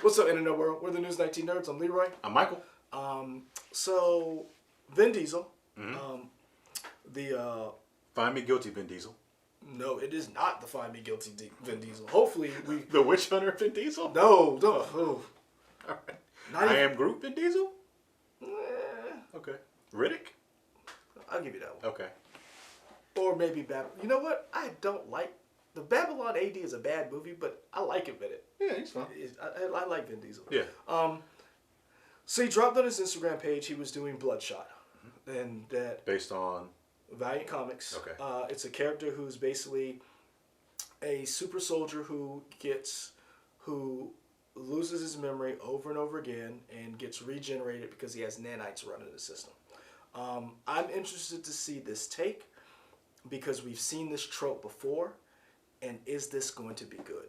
What's up, Internet World? We're the News 19 Nerds. I'm Leroy. I'm Michael. So Vin Diesel, Find me guilty, Vin Diesel. No, it is not the Find Me Guilty Vin Diesel. Hopefully we... The Witch Hunter Vin Diesel? No. All right. I Am Groot Vin Diesel? Okay. Riddick? I'll give you that one. Okay. Or maybe Babylon. You know what? I don't like... The Babylon AD is a bad movie, but I like him in it. Yeah, he's fine. I like Vin Diesel. Yeah. So he dropped on his Instagram page he was doing Bloodshot. And that... Based on... Valiant Comics. Okay. It's a character who's basically a super soldier who loses his memory over and over again and gets regenerated because he has nanites running the system. I'm interested to see this take because we've seen this trope before, and is this going to be good?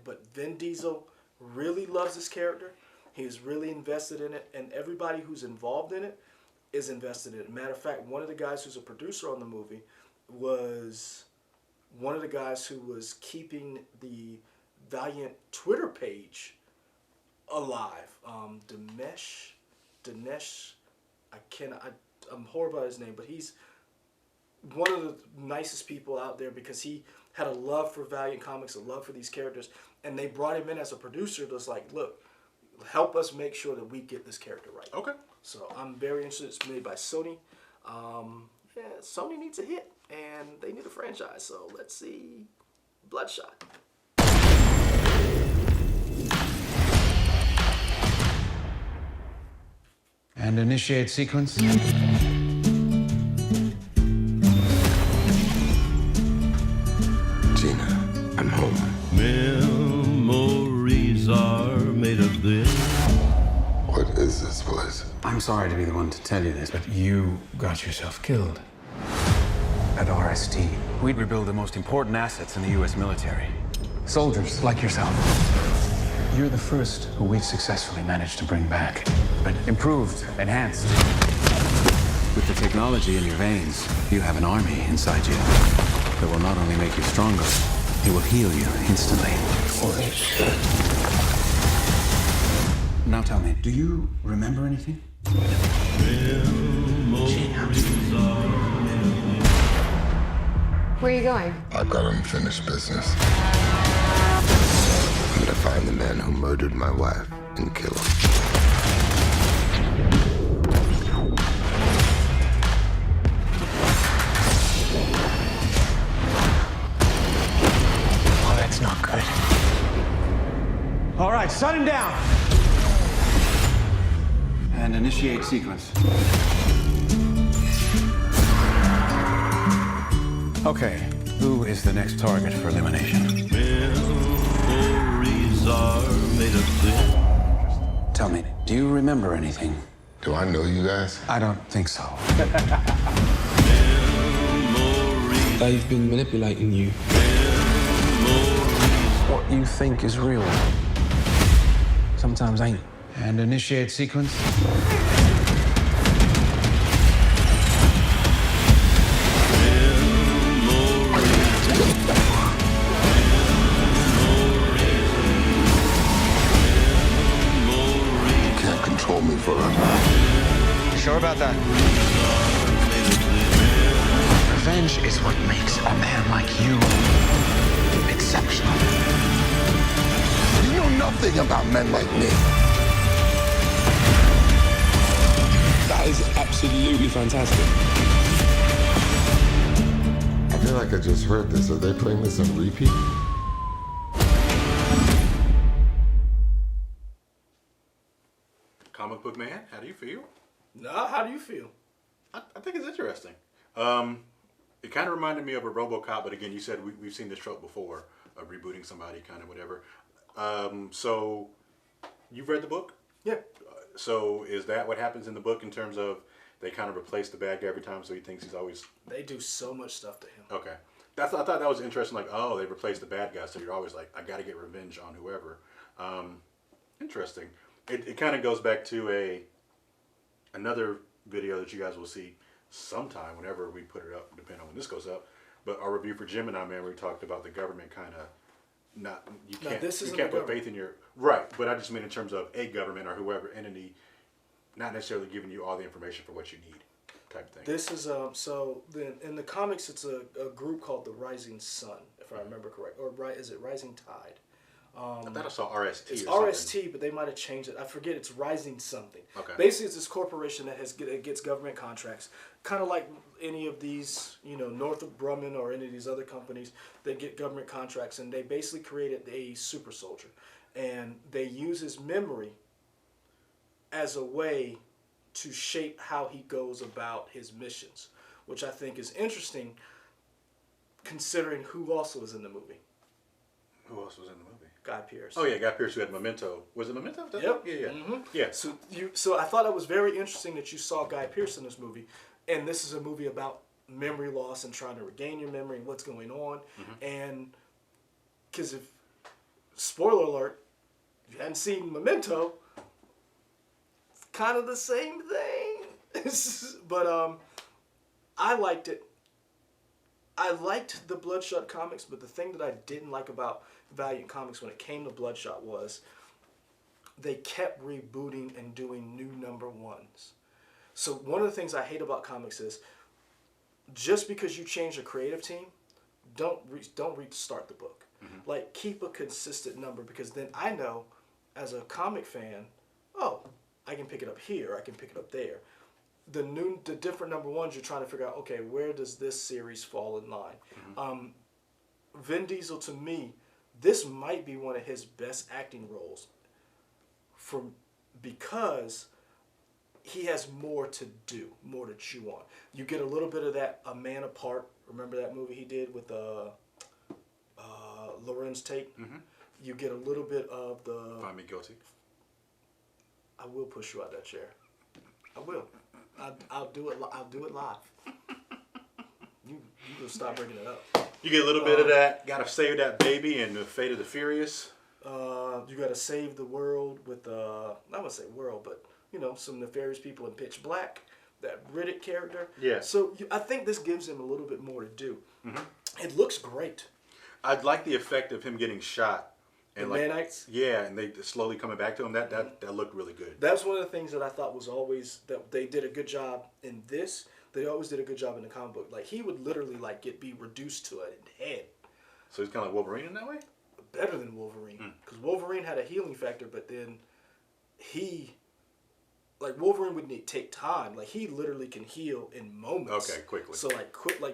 But Vin Diesel really loves this character. He's really invested in it, and everybody who's involved in it is invested in it. Matter of fact, one of the guys who's a producer on the movie was one of the guys who was keeping the Valiant Twitter page alive. Dinesh, I'm horrible at his name, but he's one of the nicest people out there because he had a love for Valiant Comics, a love for these characters, and they brought him in as a producer that's like, look, help us make sure that we get this character right. Okay. So I'm very interested. It's made by Sony. Sony needs a hit, and they need a franchise. So let's see Bloodshot. And initiate sequence. Tina, I'm home. Memories are made of this. What is this place? I'm sorry to be the one to tell you this, but you got yourself killed. At RST, we'd rebuild the most important assets in the U.S. military. Soldiers like yourself. You're the first who we've successfully managed to bring back, but improved, enhanced. With the technology in your veins, you have an army inside you that will not only make you stronger, it will heal you instantly. Holy shit. Now tell me, do you remember anything? Where are you going? I've got unfinished business. I'm gonna find the man who murdered my wife and kill him. Oh, that's not good. All right, shut him down. And initiate sequence. Okay, who is the next target for elimination? Memories are made of this. Tell me, do you remember anything? Do I know you guys? I don't think so. They've been manipulating you. What you think is real sometimes ain't. And initiate sequence. You can't control me forever. Sure about that? Revenge is what makes a man like you exceptional. You know nothing about men like me. That is absolutely fantastic. I feel like I just heard this. Are they playing this on repeat? Comic book man, how do you feel? Nah, how do you feel? I think it's interesting. It kind of reminded me of a RoboCop, but again, you said we've seen this trope before, of rebooting somebody, kind of whatever. So, you've read the book? Yeah. So, is that what happens in the book in terms of they kind of replace the bad guy every time, so he thinks he's always... They do so much stuff to him. Okay. I thought that was interesting, like, oh, they replaced the bad guy, so you're always like, I got to get revenge on whoever. Interesting. It kind of goes back to another video that you guys will see sometime, whenever we put it up, depending on when this goes up. But our review for Gemini Man, where we talked about the government kind of not you No, can't this you isn't can't the put faith in your right. But I just mean in terms of a government or whoever entity, not necessarily giving you all the information for what you need, type thing. This is so then in the comics it's a group called the Rising Sun, if I remember correct, or is it Rising Tide? I thought I saw RST. It's or RST, something. but they might have changed it. I forget. It's Rising something. Okay. Basically, it's this corporation that gets government contracts, kind of like any of these, Northrop Grumman or any of these other companies that get government contracts, and they basically created a super soldier, and they use his memory as a way to shape how he goes about his missions, which I think is interesting, considering who also was in the movie. Who else was in the movie? Guy Pearce. Oh yeah, Guy Pearce who had Memento. Was it Memento? Yep. Yeah, yeah. Mm-hmm. Yeah. So I thought it was very interesting that you saw Guy Pearce in this movie, and this is a movie about memory loss and trying to regain your memory and what's going on, and because if spoiler alert, if you hadn't seen Memento, it's kind of the same thing, but I liked it. I liked the Bloodshot comics, but the thing that I didn't like about Valiant Comics when it came to Bloodshot was they kept rebooting and doing new number ones. So one of the things I hate about comics is just because you change a creative team, don't restart the book. Like, keep a consistent number, because then I know as a comic fan, oh, I can pick it up here, I can pick it up there. The different number ones, you're trying to figure out, okay, where does this series fall in line? Vin Diesel, to me, this might be one of his best acting roles, because he has more to do, more to chew on. You get a little bit of that A Man Apart. Remember that movie he did with Lorenz Tate? You get a little bit of the... Find me guilty. I will push you out that chair. I will. I'll do it. I'll do it live. You gonna stop bringing it up. You get a little bit of that. Gotta save that baby and the Fate of the Furious. You gotta save the world with I wouldn't say world, but some nefarious people in Pitch Black. That Riddick character. Yeah. So I think this gives him a little bit more to do. It looks great. I'd like the effect of him getting shot. And like, nanites? Yeah, and they slowly coming back to him. That looked really good. That's one of the things that I thought was always that they did a good job in this. They always did a good job in the comic book. Like, he would literally be reduced to a head. So he's kind of like Wolverine in that way? Better than Wolverine. Because Wolverine had a healing factor, but then Wolverine would take time. Like, he literally can heal in moments. Okay, quickly. So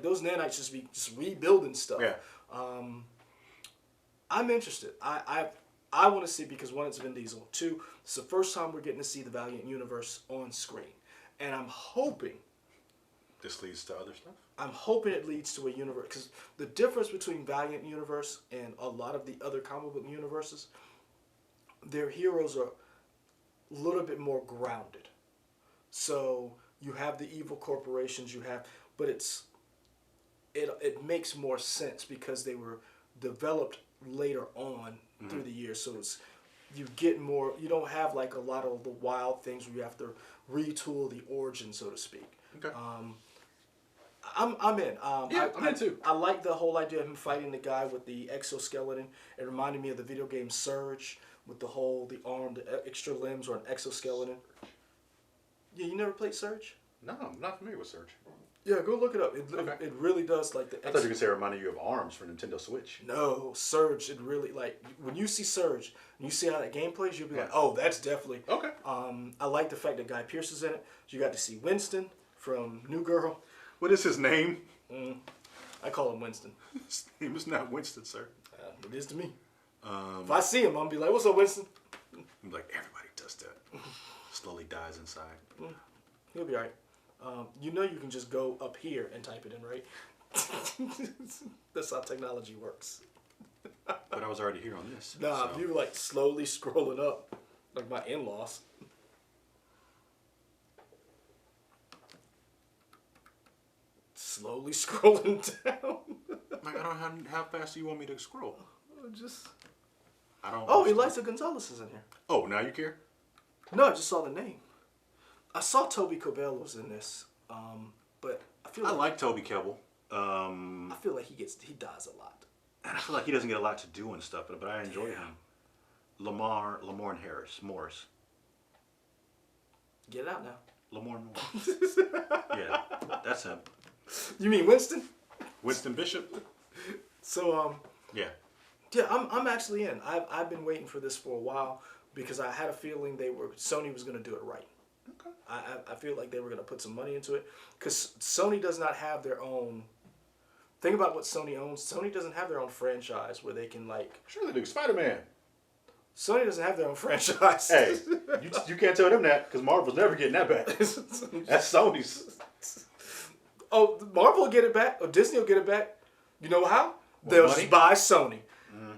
those nanites just rebuilding stuff. Yeah. I'm interested. I want to see, because one, it's Vin Diesel. Two, it's the first time we're getting to see the Valiant universe on screen, and I'm hoping this leads to other stuff. I'm hoping it leads to a universe, because the difference between Valiant universe and a lot of the other comic book universes, their heroes are a little bit more grounded. So you have the evil corporations, but it makes more sense because they were developed later on through the years. So you get more. You don't have a lot of the wild things where you have to retool the origin, so to speak. Okay. I'm in. I'm in too. I like the whole idea of him fighting the guy with the exoskeleton. It reminded me of the video game Surge with the arm, the extra limbs, or an exoskeleton. Yeah, you never played Surge? No, I'm not familiar with Surge. Yeah, go look it up. Okay. It really does I thought you could say it reminded you of ARMS for Nintendo Switch. No, Surge. It really when you see Surge and you see how that game plays, you'll be like, oh, that's definitely Okay. I like the fact that Guy Pearce is in it. You got to see Winston from New Girl. What is his name? I call him Winston. His name is not Winston, sir. It is to me. If I see him, I'm gonna be like, "What's up, Winston?" I'm like, everybody does that. Slowly dies inside. He'll be alright. You can just go up here and type it in, right? That's how technology works. But I was already here on this. Nah, so. you were slowly scrolling up, like my in-laws. Slowly scrolling down. Like, I don't know how fast do you want me to scroll? I don't. Oh, Eliza Gonzalez is in here. Oh, now you care? No, I just saw the name. I saw Toby Cobell was in this, but I feel I like Toby Kebbell. I feel like he dies a lot. I feel like he doesn't get a lot to do and stuff, but I enjoy him. Lamar Morris. Get it out now. Lamar Morris. Yeah, that's him. You mean Winston? Winston Bishop. So Yeah. yeah, I'm actually in. I've been waiting for this for a while because I had a feeling Sony was going to do it right. Okay. I feel like they were going to put some money into it because Sony does not have their own. Think about what Sony owns. Sony doesn't have their own franchise where they can like. Sure they do. Spider-Man. Sony doesn't have their own franchise. Hey, you can't tell them that because Marvel's never getting that back. That's Sony's. Oh, Marvel will get it back, or Disney will get it back. You know how? They'll money? just buy Sony.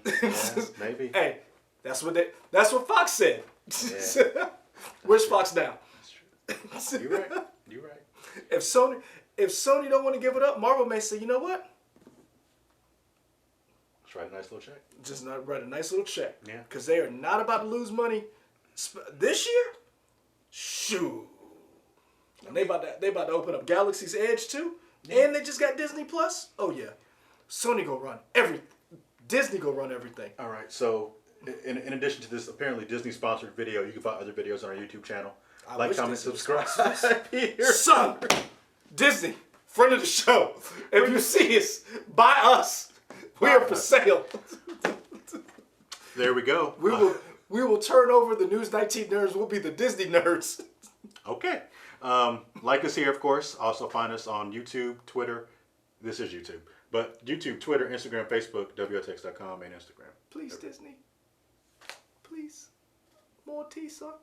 Yeah, maybe. Hey, that's what Fox said. Yeah. Where's Fox now? That's true. You're right. You're right. If Sony don't want to give it up, Marvel may say, you know what? Let's write a nice little check. Just not write a nice little check. Yeah. Because they are not about to lose money this year. Shoo. And they about to open up Galaxy's Edge too. Yeah. And they just got Disney Plus. Oh yeah. Sony go run everything. Disney go run everything. All right. So in addition to this apparently Disney sponsored video, you can find other videos on our YouTube channel. Like, comment, subscribe. Son, Disney, friend of the show. If you see us, buy us. We are for sale. There we go. We will turn over the News 19 nerds. We'll be the Disney nerds. Okay. Like us here, of course. Also find us on YouTube, Twitter. This is YouTube. But YouTube, Twitter, Instagram, Facebook, WOTX.com, and Instagram. Please, Disney. Please. More tea, son.